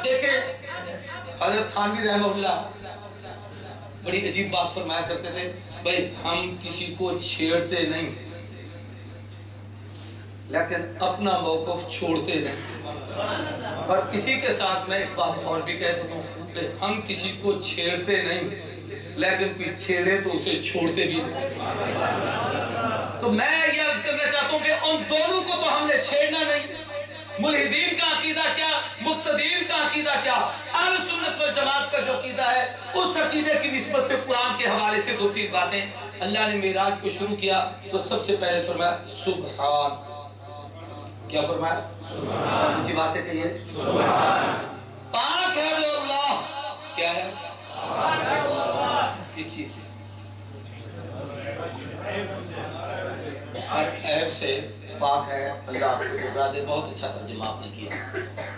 دیکھیں حضرت تھانوی رحمہ اللہ بڑی عجیب بات فرمایا کرتے تھے، بھائی ہم کسی کو چھیڑتے نہیں لیکن اپنا موقف چھوڑتے نہیں۔ اور اسی کے ساتھ میں ایک بات اور بھی کہہ دیتا ہوں کہ ہم کسی کو چھیڑتے نہیں لیکن کوئی چھیڑے تو اسے چھوڑتے بھی نہیں۔ تو میں یہ عرض کرنا چاہتا ہوں کہ ان دونوں کو تو ہم نے چھیڑنا نہیں۔ ملحدین کا عقیدہ کیا، مبتدین کا عقیدہ کیا، اہل سنت والجماعت کا جو عقیدہ ہے اس عقیدے کی نسبت سے قرآن کے حوالے سے دو تین باتیں۔ اللہ نے معراج کو شروع کیا تو سب سے پہلے فرمایا سبحان۔ کیا فرمایا؟ سبحان۔ اچھی بات سے کہیے سبحان۔ پاک ہے وہ اللہ۔ کیا ہے؟ پاک ہے وہ اللہ۔ کس چیز سے؟ ہر عیب سے پاک ہے اللہ، آپ کو جزا دے۔ بہت اچھا ترجمہ آپ نے کیا،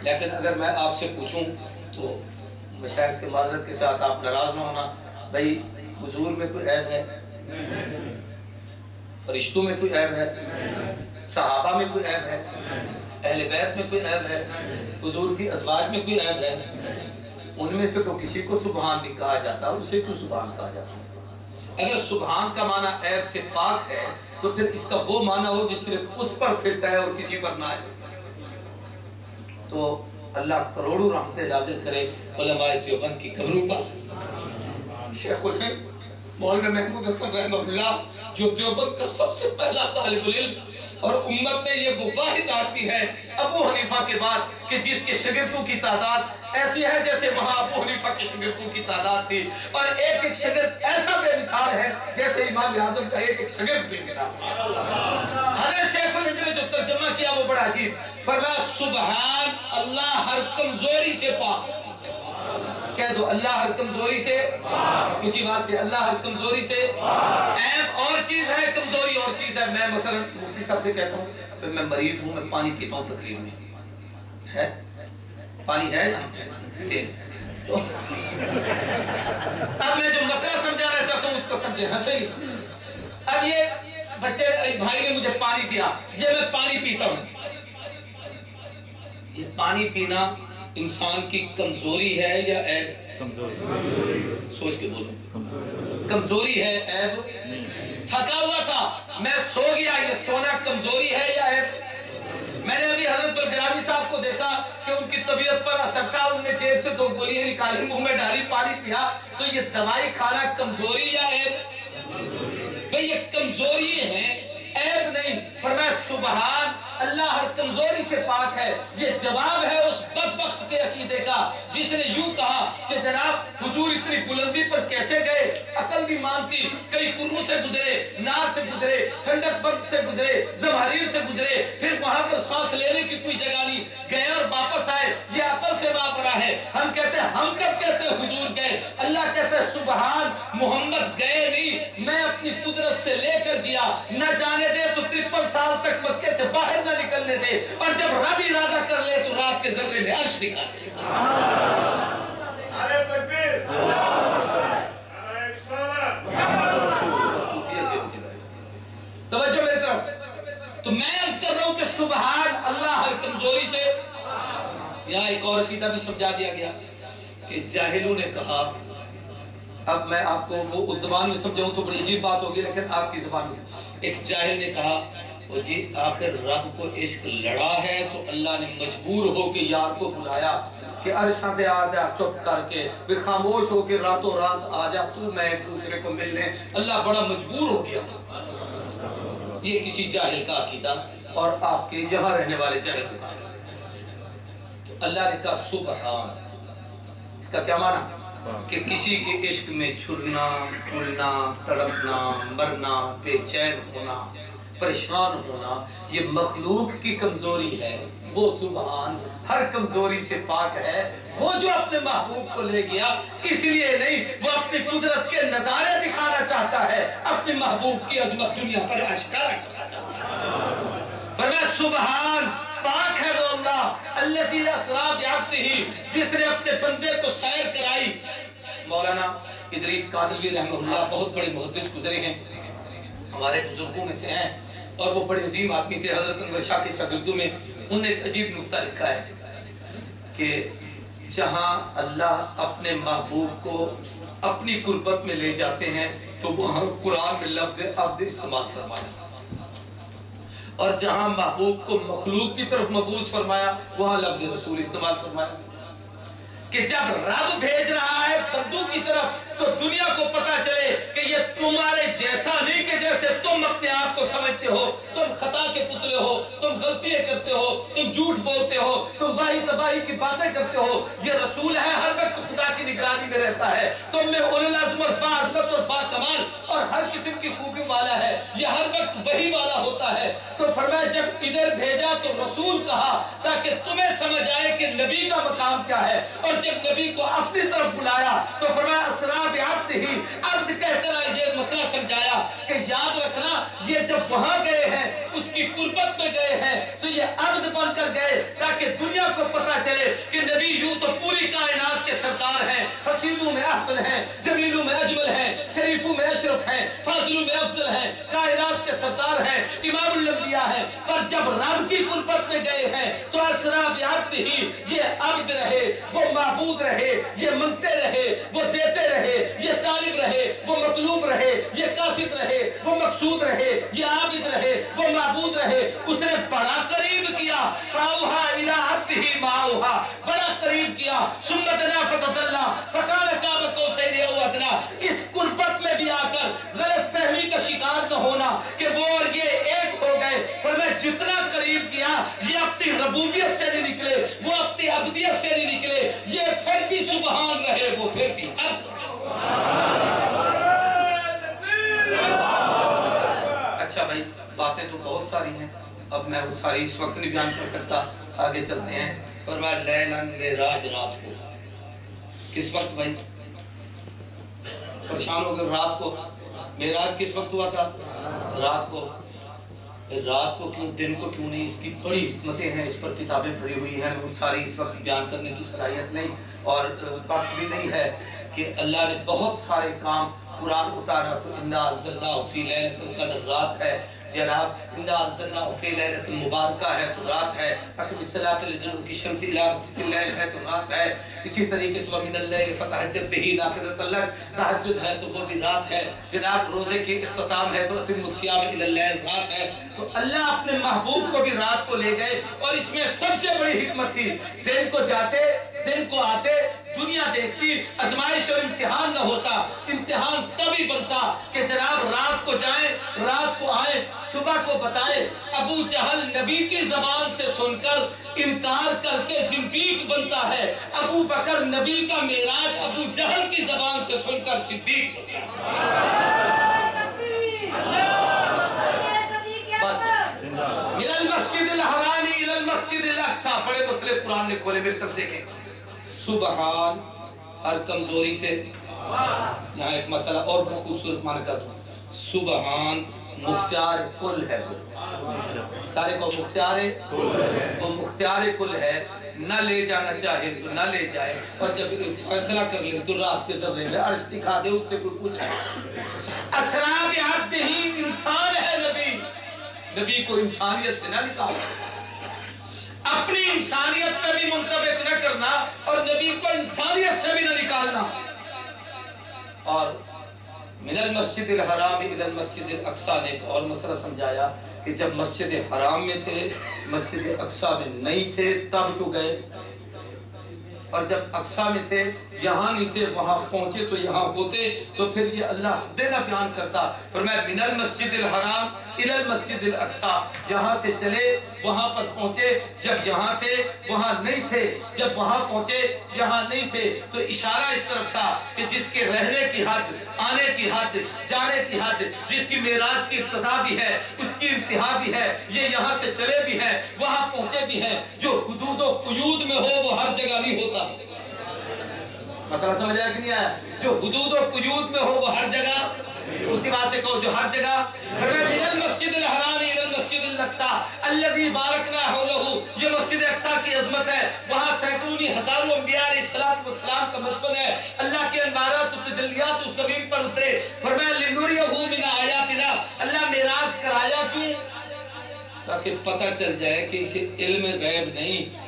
لیکن اگر میں آپ سے پوچھوں تو مشائخ سے معذرت کے ساتھ آپ ناراض نہ ہونا، بھائی حضور میں کوئی عیب ہے؟ فرشتوں میں کوئی عیب ہے؟ صحابہ میں کوئی عیب ہے؟ اہل بیت میں کوئی عیب ہے؟ حضور کی ازواج میں کوئی عیب ہے؟ ان میں سے تو کسی کو سبحان نہیں کہا جاتا، اسے کیوں سبحان کہا جاتا؟ اگر سبحان کا معنی عیب سے پاک ہے تو پھر اس کا وہ معنی ہو جو صرف اس پر فٹ ہے اور کسی پر نہ ہے۔ تو اللہ کروڑوں رحمتیں نازل کرے علماء دیوبند کی قبروں پر۔ شیخ الہند مولانا محمود حسن رحمہ اللہ جو دیوبند کا سب سے پہلا طالب العلم اور امت میں یہ وہ واحد آدمی ہے ابو حنیفہ کے بعد کہ جس کے شاگردوں کی تعداد ایسی ہے جیسے وہاں ابو حنیفہ کے شاگردوں کی تعداد تھی، اور ایک ایک شاگرد ایسا بے مثال ہے جیسے امام اعظم کا ایک ایک شاگرد بے مثال ہے۔ حضرت شیخ الہند نے جو ترجمہ کیا وہ بڑا عجیب، فرمایا سبحان اللہ ہر کمزوری سے پاک۔ کہہ دو اللہ ہر کمزوری سے، اونچی بات سے اللہ ہر کمزوری سے۔ عیب اور چیز ہے، کمزوری اور چیز ہے۔ میں مثلا مفتی صاحب سے کہتا ہوں میں مریض ہوں، میں پانی پیتا ہوں تقریب میں، ہے پانی ہے نا، تو اب میں جو مسئلہ سمجھانا چاہتا ہوں اس کو سمجھے ہنسے ہی۔ اب یہ بچے بھائی نے مجھے پانی دیا، یہ میں پانی پیتا ہوں، یہ پانی پینا انسان کی کمزوری ہے یا عیب؟ کمزوری۔ سوچ کے بولو، کمزوری ہے عیب؟ تھکا ہوا تھا میں سو گیا، یہ سونا کمزوری ہے یا عیب؟ میں نے ابھی حضرت بلگرامی صاحب کو دیکھا کہ ان کی طبیعت پر اثر تھا، ان نے جیب سے 2 گولیاں نکالی، منہ میں ڈالی، پانی پیا، تو یہ دوائی کھانا کمزوری یا عیب؟ بھئی یہ کمزوری ہے، عیب نہیں۔ فرمایا سبحان اللہ ہر کمزوری سے پاک ہے۔ یہ جواب ہے اس بدبخت کے عقیدے کا جس نے یوں کہا کہ جناب حضور اتنی بلندی پر کیسے گئے، عقل بھی مانتی، کئی کنوں سے گزرے، نار سے گزرے، ٹھنڈک برف سے گزرے، زمہریر سے گزرے، پھر وہاں پر سانس لینے کی کوئی جگہ نہیں، گئے اور واپس آئے، یہ عقل سے بڑا ہے۔ ہم کہتے ہیں ہم کب کہتے ہیں حضور گئے؟ اللہ کہتے ہیں سبحان محمد گئے نہیں، میں اپنی قدرت سے لے کر گیا، نہ جانے دے تو 53 سال تک مکے سے باہر نہ نکلنے دے، اور جب رب ارادہ کر لے تو رات کے ذرے میں عرش دکھا دے۔ نعرہ تکبیر، توجہ میری طرف۔ تو میں عرض کر رہا ہوں کہ سبحان اللہ ہر کمزوری سے۔ یہاں ایک اور عقیدہ بھی سمجھا دیا گیا کہ جاہلوں نے کہا، اب میں آپ کو وہ اس زبان میں سمجھاؤں تو بڑی عجیب بات ہوگی لیکن آپ کی زبان میں ایک جاہل نے کہا وہ جی آخر رب کو عشق لڑا ہے تو اللہ نے مجبور ہو کے یار کو بلایا کہ عرشاں دے آ جا چپ کر کے بھی خاموش ہو کے راتوں رات آ جا تو میں ایک دوسرے کو ملنے، اللہ بڑا مجبور ہو گیا تھا۔ یہ کسی جاہل کا عقیدہ اور آپ کے یہاں رہنے والے جاہل کا تو اللہ نے کہا سبحان، اس کا کیا معنی؟ کہ کسی کے عشق میں چھرنا، کھلنا، تڑپنا، مرنا، بے چین ہونا، پریشان ہونا، یہ مخلوق کی کمزوری ہے۔ وہ سبحان ہر کمزوری سے پاک ہے۔ وہ جو اپنے محبوب کو لے گیا اس لیے نہیں، وہ اپنی قدرت کے نظارے دکھانا چاہتا ہے، اپنے محبوب کی عظمت دنیا پر آشکارا کرنا چاہتا ہے۔ فرمایا سبحان پاک ہے وہ اللہ الذی اسری بعبدہ جس نے اپنے بندے کو سیر کرائی۔ مولانا ادریس قادری رحمہ اللہ بہت بڑے محدث گزرے ہیں، ہمارے بزرگوں میں سے ہیں اور وہ بڑے عظیم آدمی تھے۔ حضرت انور شاہ کے شاگردوں میں انہوں نے ایک عجیب نکتہ لکھا ہے کہ جہاں اللہ اپنے محبوب کو اپنی قربت میں لے جاتے ہیں تو وہاں قرآن میں لفظ عبد استعمال فرمایا، اور جہاں محبوب کو مخلوق کی طرف مبعوث فرمایا وہاں لفظ رسول استعمال فرمایا، کہ جب رب بھیج رہا ہے بندوں کی طرف تو دنیا کو پتا چلے کہ یہ تمہارے جیسا نہیں کہ جیسے تم اپنے آپ کو سمجھتے ہو، تم خطا کے پتلے ہو، تم غلطیاں کرتے ہو، تم جھوٹ بولتے ہو، تم واہی تباہی کی باتیں کرتے ہو۔ یہ رسول ہے، ہر وقت خدا کی نگرانی میں رہتا ہے، تم میں اولو العزم اور باعظمت اور باکمال اور ہر قسم کی خوبی والا ہے، یہ ہر وقت وہی والا ہوتا ہے۔ تو فرمایا جب ادھر بھیجا تو رسول کہا تاکہ تمہیں سمجھ آئے کہ نبی کا مقام کیا ہے، اور جب نبی کو اپنی طرف بلایا تو فرمایا اسرا بعبد ہی، عبد کہہ کر یہ مسئلہ سمجھایا کہ یاد رکھنا یہ جب وہاں گئے ہیں اس کی قربت میں گئے ہیں تو یہ عبد بن کر گئے تاکہ دنیا کو پتا چلے کہ نبی یوں تو پوری کائنات کے سردار ہیں، حسینوں میں احسن ہیں، جمیلوں میں اجمل ہیں، شریفوں میں اشرف ہیں، فاضلوں میں افضل ہیں، کائنات کے سردار ہیں، امام الانبیاء ہیں، پر جب رب کی قربت میں گئے ہیں تو اسرا بعبد ہی، یہ عبد رہے، وہ معبود رہے، یہ منگتے رہے، وہ دیتے رہے، یہ طالب رہے، وہ مطلوب رہے، یہ قاصد رہے، وہ مقصود رہے، یہ عابد رہے، وہ معبود رہے۔ اس نے بڑا قریب کیا، فاوحا الی عبدہ ما اوحا، بڑا قریب کیا، ثم دنا فتدلی فکان قاب قوسین او ادنی۔ اس قربت میں بھی آ کر غلط فہمی کا شکار نہ ہونا کہ وہ اور یہ ایک ہو گئے، فرمایا جتنا قریب کیا یہ اپنی ربوبیت سے نہیں نکلے، وہ اپنی عبدیت سے نہیں نکلے، یہ پھر بھی سبحان رہے، وہ پھر بھی عبد۔ اچھا بھائی، باتیں تو بہت ساری ہیں، اب میں وہ ساری اس وقت نہیں بیان کر سکتا، آگے چلتے ہیں۔ فرمایا لیلاً معراج، رات کو، کس وقت بھائی؟ پریشان ہو گئے، رات کو معراج کس وقت ہوا تھا؟ رات کو۔ رات کو کیوں، دن کو کیوں نہیں؟ اس کی بڑی حکمتیں ہیں، اس پر کتابیں بھری ہوئی ہیں، وہ ساری اس وقت بیان کرنے کی صلاحیت نہیں اور وقت بھی نہیں ہے کہ اللہ نے بہت سارے کام قرآن اتارا تو انا انزلناہ فی لیلۃ القدر، رات ہے جناب، انا انزلناہ فی لیلۃ المبارکہ ہے تو رات ہے، اقم الصلاۃ لدلوک الشمس الی غسق اللیل ہے تو رات ہے، اسی طریقے سے ومن اللیل فتہجد بہ نافلۃ لک، تہجد ہے تو وہ بھی رات ہے جناب، روزے کی اختتام ہے تو اتم الصیام الی اللیل، رات ہے۔ تو اللہ اپنے محبوب کو بھی رات کو لے گئے، اور اس میں سب سے بڑی حکمت تھی، دن کو جاتے دن کو آتے دنیا دیکھتی، آزمائش اور امتحان نہ ہوتا، امتحان تبھی بنتا کہ جناب رات کو جائیں، رات کو آئیں، صبح کو بتائے۔ ابو جہل نبی کی زبان سے سن کر انکار کر کے زندیق بنتا ہے، ابو بکر نبی کا معراج ابو جہل کی زبان سے سن کر صدیق بنتا۔ الى المسجد الحرام الى المسجد الاقصی، بڑے مسئلے قرآن نے کھولے، میری طرف دیکھیں۔ سبحان، ہر کمزوری سے، یہاں ایک مسئلہ اور بڑا خوبصورت مانا چاہتا ہوں، سبحان مختار کل ہے، سارے کو مختار وہ مختار کل ہے، نہ لے جانا چاہے تو نہ لے جائے، اور جب فیصلہ کر لے تو رات کے ذرے میں عرش دکھا دے، اس سے کوئی پوچھے۔ اسرا بعبدہ ہی، انسان ہے نبی، نبی کو انسانیت سے نہ نکالا، اپنی انسانیت پہ بھی منطبق نہ کرنا اور نبی کو انسانیت سے بھی نہ نکالنا۔ اور من المسجد الحرام الى المسجد الاقصی نے ایک اور مسئلہ سمجھایا کہ جب مسجد حرام میں تھے، مسجد اقصی میں نہیں تھے، تب تو گئے، اور جب اقصی میں تھے یہاں نہیں تھے، وہاں پہنچے تو یہاں ہوتے، تو پھر یہ اللہ دینا بیان کرتا، فرمایا من المسجد الحرام الى المسجد الاقصی، یہاں سے چلے وہاں پر پہنچے، جب یہاں تھے وہاں نہیں تھے، جب وہاں پہنچے یہاں نہیں تھے، تو اشارہ اس طرف تھا کہ جس کے رہنے کی حد، آنے کی حد، جانے کی حد، جس کی معراج کی ابتدا بھی ہے اس کی انتہا بھی ہے، یہ یہاں سے چلے بھی ہیں وہاں پہنچے بھی ہیں، جو حدود و قیود میں ہو وہ ہر جگہ نہیں ہوتا۔ مسئلہ سمجھ آیا کہ نہیں آیا؟ جو حدود و قیود میں ہو وہ ہر جگہ، اونچی بات سے کہو جو ہر جگہ، من المسجد الحرام الى المسجد الاقصی الذي بارکنا حولہ، یہ مسجد اقصی کی عظمت ہے، وہاں سینکڑوں ہزاروں انبیاء علیہ السلام کا مدفن ہے، اللہ کے انوارات و تجلیات اس زمین پر اترے، فرمایا لنریہ من آیاتنا، اللہ معراج کرایا کیوں؟ تاکہ پتہ چل جائے کہ اسے علم غیب نہیں،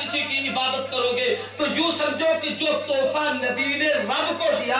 کسی کی عبادت کرو گے تو یوں سمجھو کہ جو تحفہ نبی نے رب کو دیا